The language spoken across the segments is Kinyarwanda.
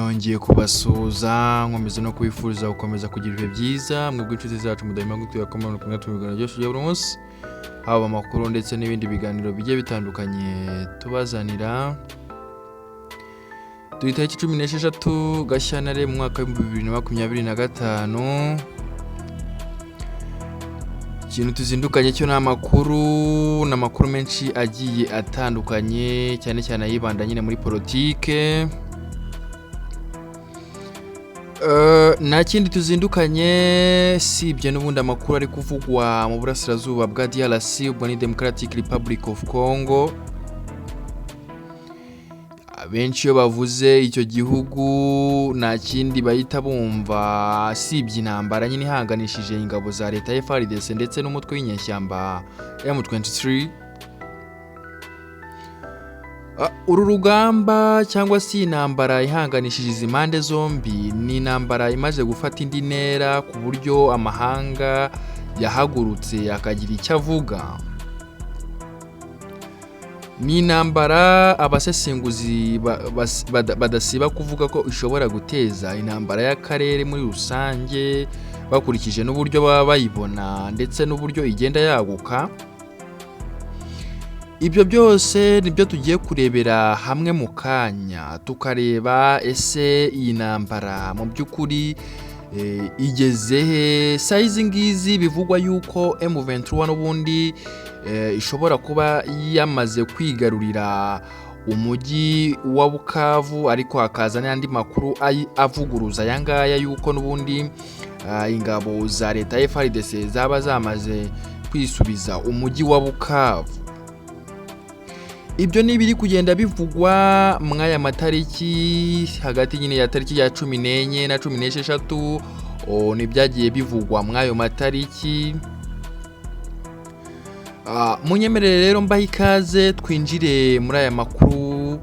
nongeye kubasuhuza nkomeza no kubifuriza gukomeza kugira ibihe byiza mwebwe inshuti zacu mudahima gutya komano kumwe tubigana byose bya buri munsi haba amakuru ndetse n'ibindi biganiro bigiye bitandukanye tubazanira turi tariki 16 Gashyantare mu mwaka wa 2025 ikintu tuzindukanye cyo n'amakuru menshi agiye atandukanye cyane cyane ayibanda nyine muri politike. Nta kindi tuzindukanye sibye n'ubundi amakuru ari kuvugwa mu burasirazuba bwa DRC ubwo ni Democratic Republic of Congo. Abenshi iyo bavuze icyo gihugu nta kindi bahita bumva sibye intambara nyine ihanganishije ingabo za leta FARDC ndetse n'umutwe w'inyeshyamba M23. Uru rugamba cyangwa si intambara ihanganishije izi mpande zombi ni intambara imaze gufata indi ntera ku buryo amahanga yahagurutse akagira icyo avuga. Ni intambara abasesenguzi badasiba kuvuga ko ishobora guteza intambara y'akarere muri rusange bakurikije n'uburyo baba bayibona ndetse n'uburyo igenda yaguka. Ibyo byose nibyo tugiye kurebera hamwe mu kanya tukareba ese iyi ntambara mu by'ukuri igeze he. Size ngizi bivugwa yuko M23 n'ubundi ishobora kuba yamaze kwigarurira umujyi wa Bukavu, ariko hakaza n'andi makuru avuguruza yangaya yuko n'ubundi ingabo za leta FARDC zaba zamaze kwisubiza umujyi wa Bukavu. Ibyo ni biri kugenda bivugwa mwaya matariki hagati nyine ya tariki ya 14 na 16 ni byagiye bivugwa mwayo matariki. Munyemerere rero mbaha ikaze twinjire muri aya makuru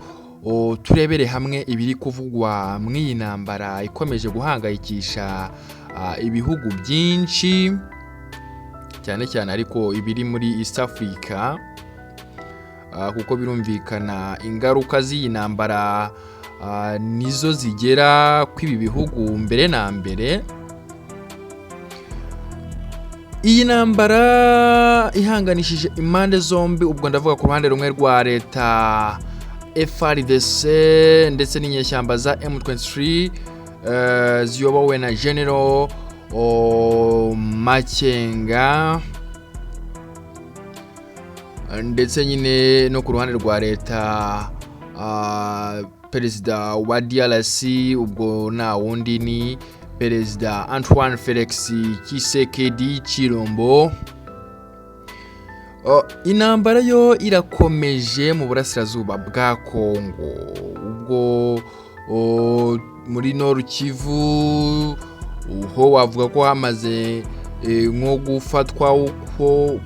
turebere hamwe ibiri kuvugwa mw'iyi ntambara ikomeje guhangayikisha ibihugu byinshi cyane cyane ariko ibiri muri East Africa. Kuko birumvikana ingaruka z'iyi ntambara nizo zigera kw'ibi bihugu mbere na mbere. Iyi ntambara ihanganishije impande zombi, ubwo ndavuga ku ruhande rumwe rwa leta FARDC ndetse n'inyeshyamba za M23 ziyobowe na General Mashya, ndetse nyine no ku ruhande rwa leta perezida wa DRC ubwo na wundi ni perezida Antoine Felix Tshisekedi Chilombo. Intambara yo irakomeje mu burasirazuba bwa Congo ubwo muri Nord Kivu ho wavuga ko hamaze nko gufatwa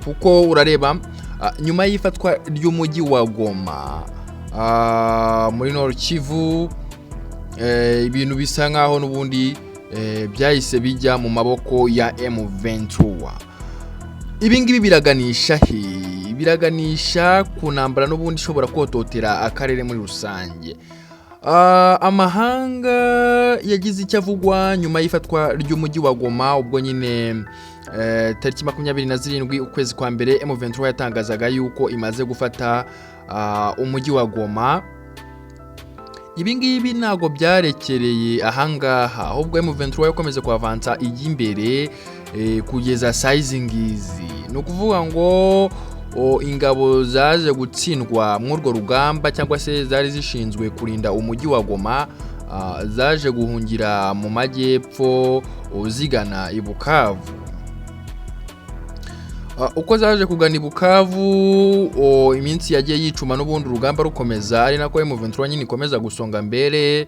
kuko urareba nyuma y'ifatwa ry'umujyi wa Goma muri Nord Kivu ibintu bisa nkaho n'ubundi byahise bijya mu maboko ya M23. Ibi ngibi biraganisha biraganisha ku ntambara n'ubundi ishobora kototera akarere muri rusange. Amahanga yagize icyo avugwa nyuma y'ifatwa ry'umujyi wa Goma ubwo nyine tariki 27 ukwezi kwa mbere M23 yatangazaga yuko imaze gufata umujyi wa Goma. Ibi ngibi ntago byarekereye ahangaha, ahubwo M23 yakomeze kuavansa ijya imbere kugeza size ngizi. No kuvuga ngo ingabo zaje gutsindwa mw'urwo rugamba cyangwa se zari zishinzwe kurinda umujyi wa Goma zaje guhungira mu majyepfo zigana i Bukavu. Uko zaje kugana i Bukavu iminsi yagiye yicuma n'ubundi urugamba rukomeza, ari nako M23 nyine ikomeza gusonga mbere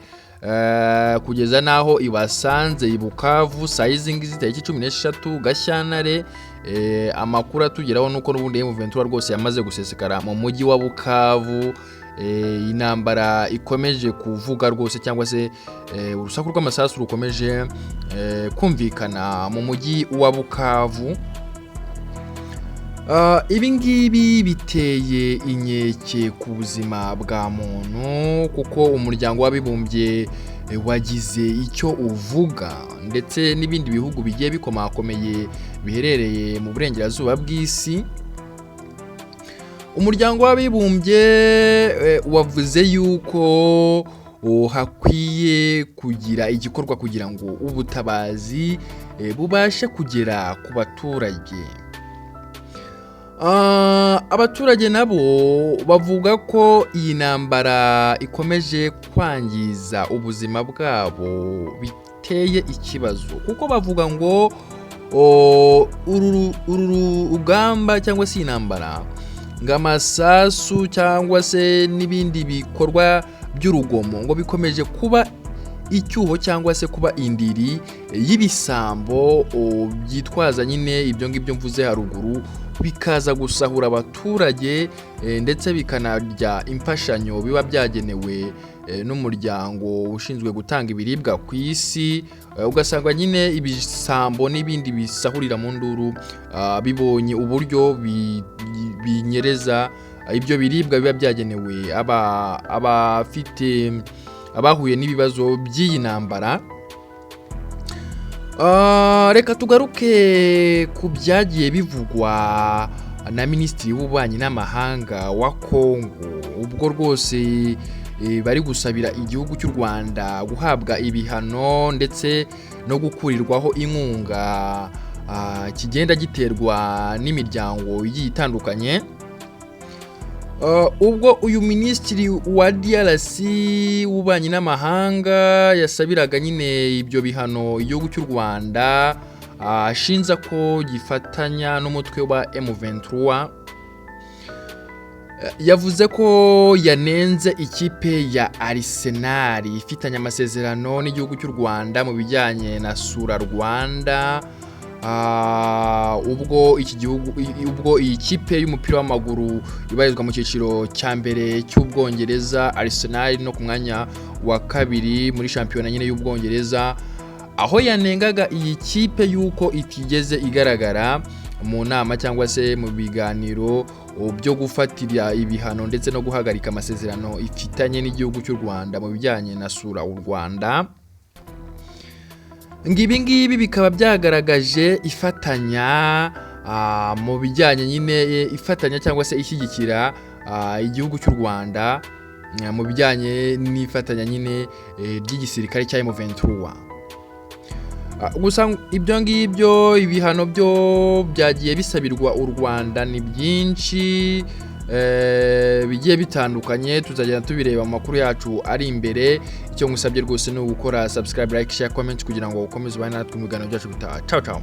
kugeza naho ibasanze i Bukavu size ngizi tariki 16 Gashyantare. Amakuru atugeraho nuko n'ubundi M23 rwose yamaze gusesekara mu mujyi wa Bukavu. Intambara ikomeje kuvuga rwose cyangwa se urusaku rw'amasasu rukomeje kumvikana mu mujyi wa Bukavu. Ibi ngibi biteye inkeke ku buzima bwa muntu kuko umuryango w'abibumbye wagize icyo uvuga, ndetse n'ibindi bihugu bigiye bikomakomeye biherereye mu burengerazuba bw'isi. Umuryango w'abibumbye wavuze yuko hakwiye kugira igikorwa kugira ngo ubutabazi bubashe kugera ku baturage. Abaturage nabo bavuga ko iyi ntambara ikomeje kwangiza ubuzima bwabo biteye ikibazo, kuko bavuga ngo uru rugamba cyangwa se intambara ng'amasasu cyangwa se n'ibindi bikorwa by'urugomo ngo bikomeje kuba icyuho cyangwa se kuba indiri y'ibisambo byitwaza nyine ibyo ngibyo mvuze haruguru, bikaza gusahura abaturage ndetse bikanarya imfashanyo biba byagenewe n'umuryango ushinzwe gutanga ibiribwa ku isi. Ugasanga nyine ibisambo n'ibindi bisahurira mu nduru bibonye uburyo binyereza ibyo biribwa biba byagenewe abahuye n'ibibazo by'iyi ntambara. Reka tugaruke ku byagiye bivugwa na Minisitiri w'Ububanyi n'Amahanga wa Kongo, ubwo rwose bari gusabira igihugu cy'u Rwanda guhabwa ibihano ndetse no gukurirwaho inkunga kigenda giterwa n'imiryango igiye itandukanye. Ubwo uyu minisitiri wa DRC w'ububanyi n'amahanga yasabiraga nyine ibyo bihano igihugu cy'u Rwanda, ashinza ko gifatanya n'umutwe wa M23, yavuze ko yanenze ikipe ya Arsenal ifitanye amasezerano n'igihugu cy'u Rwanda mu bijyanye na Sura Rwanda. Ubwo iyi kipe y'umupira w'amaguru ibarizwa mu cyiciro cya mbere cy'Ubwongereza, Arsenal no ku mwanya wa kabiri muri shampiyona nyine y'Ubwongereza, aho yanengaga iyi kipe yuko itigeze igaragara mu nama cyangwa se mu biganiro byo gufatira ibihano ndetse no guhagarika amasezerano ifitanye n'igihugu cy'u Rwanda mu bijyanye na Sura u Rwanda. Ngibi bikaba byagaragaje ifatanya mu bijyanye nyine ifatanya cyangwa se ishyigikira igihugu cy'u Rwanda mu bijyanye n'ifatanya nyine ry'igisirikare cya M23. Gusa ibyo ngibyo ibihano byo byagiye bisabirwa u Rwanda ni byinshi bigiye bitandukanye, tuzagenda tubireba mu makuru yacu ari imbere. Icyo ngusabye rwose ni ugukora subscribe, like, share, comment kugira ngo ukomeze ubane natwe mu biganiro byacu bitaha. Ciao ciao.